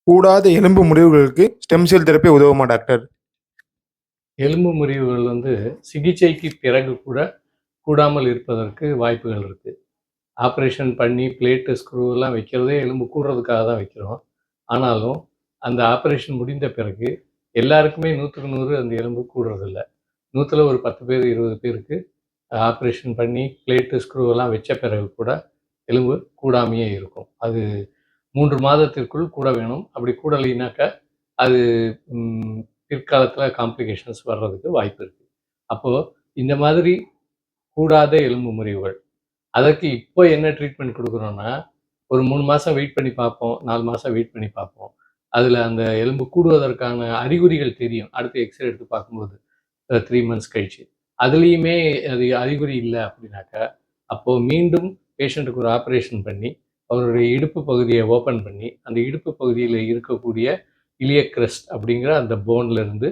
கூடாத எலும்பு முறிவுகளுக்கு stem cell therapy உதவுமா doctor? எலும்பு முறிவுகள் சிகிச்சைக்கு பிறகு கூட கூடாமல் இருப்பதற்கு வாய்ப்புகள் இருக்குது. ஆப்ரேஷன் பண்ணி பிளேட்டு, ஸ்க்ரூவெல்லாம் வைக்கிறதே எலும்பு கூடுறதுக்காக தான் வைக்கிறோம். ஆனாலும் அந்த ஆப்ரேஷன் முடிந்த பிறகு எல்லாருக்குமே 100க்கு 100 அந்த எலும்பு கூடுறதில்ல. 100ல ஒரு 10 பேர், 20 பேருக்கு ஆப்ரேஷன் பண்ணி பிளேட்டு, ஸ்க்ரூவெல்லாம் வச்ச பிறகு கூட எலும்பு கூடாமையே இருக்கும். அது 3 மாதத்திற்குள் கூட வேணும். அப்படி கூடலைனாக்கா அது பிற்காலத்தில் காம்ப்ளிகேஷன்ஸ் வர்றதுக்கு வாய்ப்பு இருக்குது. அப்போது இந்த மாதிரி கூடாத எலும்பு முறிவுகள், அதற்கு இப்போ என்ன ட்ரீட்மெண்ட் கொடுக்குறோன்னா, ஒரு 3 மாதம் வெயிட் பண்ணி பார்ப்போம், 4 மாதம் வெயிட் பண்ணி பார்ப்போம். அதில் அந்த எலும்பு கூடுவதற்கான அறிகுறிகள் தெரியும். அடுத்து எக்ஸ்ரே எடுத்து பார்க்கும்போது 3 மந்த்ஸ் கழிச்சு. அதுலேயுமே அது அறிகுறி இல்லை அப்படின்னாக்கா, அப்போது மீண்டும் பேஷண்ட்டுக்கு ஒரு ஆப்ரேஷன் பண்ணி அவருடைய இடுப்பு பகுதியை ஓப்பன் பண்ணி அந்த இடுப்பு பகுதியில் இருக்கக்கூடிய இலியக் கிரஸ்ட் அப்படிங்கிற அந்த போன்ல இருந்து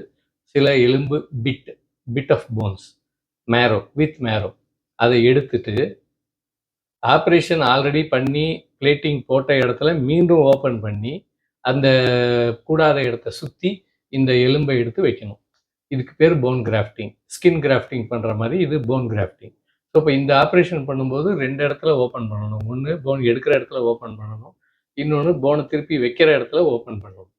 சில எலும்பு பிட் ஆஃப் போன்ஸ், மேரோ அதை எடுத்துட்டு ஆப்ரேஷன் ஆல்ரெடி பண்ணி பிளேட்டிங் போட்ட இடத்துல மீண்டும் ஓப்பன் பண்ணி அந்த கூடாத இடத்த சுற்றி இந்த எலும்பை எடுத்து வைக்கணும். இதுக்கு பேர் போன் கிராஃப்டிங். ஸ்கின் கிராஃப்டிங் பண்ணுற மாதிரி இது போன் கிராஃப்டிங். ஸோ இப்போ இந்த ஆப்ரேஷன் பண்ணும்போது 2 இடத்துல ஓப்பன் பண்ணணும். ஒன்று போன் எடுக்கிற இடத்துல ஓப்பன் பண்ணணும், இன்னொன்று போனை திருப்பி வைக்கிற இடத்துல ஓப்பன் பண்ணணும்.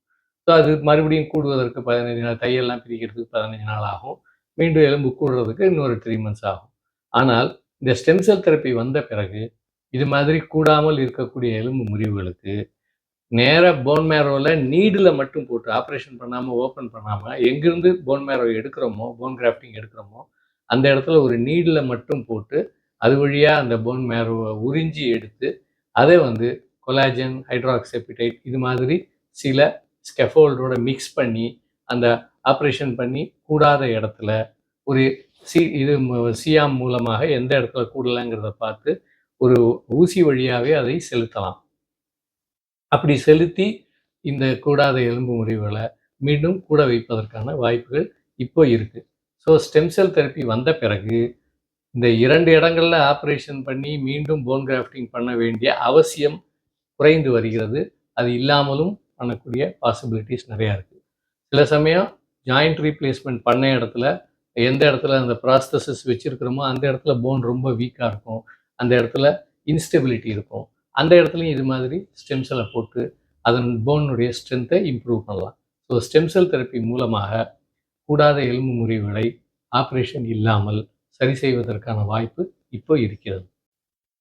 ஸோ அது மறுபடியும் கூடுவதற்கு 15 நாள், தையெல்லாம் பிரிக்கிறதுக்கு 15 நாள் ஆகும். மீண்டும் எலும்பு கூடுறதுக்கு இன்னொரு 3 மந்த்ஸ் ஆகும். ஆனால் இந்த ஸ்டெம் செல் தெரப்பி வந்த பிறகு இது மாதிரி கூடாமல் இருக்கக்கூடிய எலும்பு முறிவுகளுக்கு நேராக போன் மேரோவில் நீடில் மட்டும் போட்டு ஆப்ரேஷன் பண்ணாமல் ஓப்பன் பண்ணாமல் எங்கேருந்து போன் மேரோ எடுக்கிறோமோ, போன் கிராஃப்டிங் எடுக்கிறோமோ அந்த இடத்துல ஒரு நீடில் மட்டும் போட்டு அது வழியாக அந்த போன் மேரோவை உறிஞ்சி எடுத்து அதை கொலாஜன், ஹைட்ராக்சிஅப்படைட் இது மாதிரி சில ஸ்கெஃபோல்டோட மிக்ஸ் பண்ணி அந்த ஆப்ரேஷன் பண்ணி கூடாத இடத்துல ஒரு சியாம் மூலமாக எந்த இடத்துல கூடலைங்கிறத பார்த்து ஒரு ஊசி வழியாகவே அதை செலுத்தலாம். அப்படி செலுத்தி இந்த கூடாத எலும்பு முறிவுகளை மீண்டும் கூட வைப்பதற்கான வாய்ப்புகள் இப்போ இருக்குது. ஸோ ஸ்டெம் செல் தெரப்பி வந்த பிறகு இந்த 2 இடங்களில் ஆப்ரேஷன் பண்ணி மீண்டும் போன் கிராஃப்டிங் பண்ண வேண்டிய அவசியம் குறைந்து வருகிறது. அது இல்லாமலும் பண்ணக்கூடிய பாசிபிலிட்டிஸ் நிறையா இருக்குது. சில சமயம் ஜாயிண்ட் ரீப்ளேஸ்மெண்ட் பண்ண இடத்துல எந்த இடத்துல அந்த ப்ராஸ்தசிஸ் வச்சுருக்கிறோமோ அந்த இடத்துல போன் ரொம்ப வீக்காக இருக்கும், அந்த இடத்துல இன்ஸ்டெபிலிட்டி இருக்கும். அந்த இடத்துலையும் இது மாதிரி ஸ்டெம் செல்லை போட்டு அதன் போனுடைய ஸ்ட்ரென்த்தை இம்ப்ரூவ் பண்ணலாம். ஸோ ஸ்டெம் செல் தெரப்பி மூலமாக கூடாத எலும்பு முறிவுகளை ஆப்ரேஷன் இல்லாமல் சரி செய்வதற்கான வாய்ப்பு இப்போ இருக்கிறது.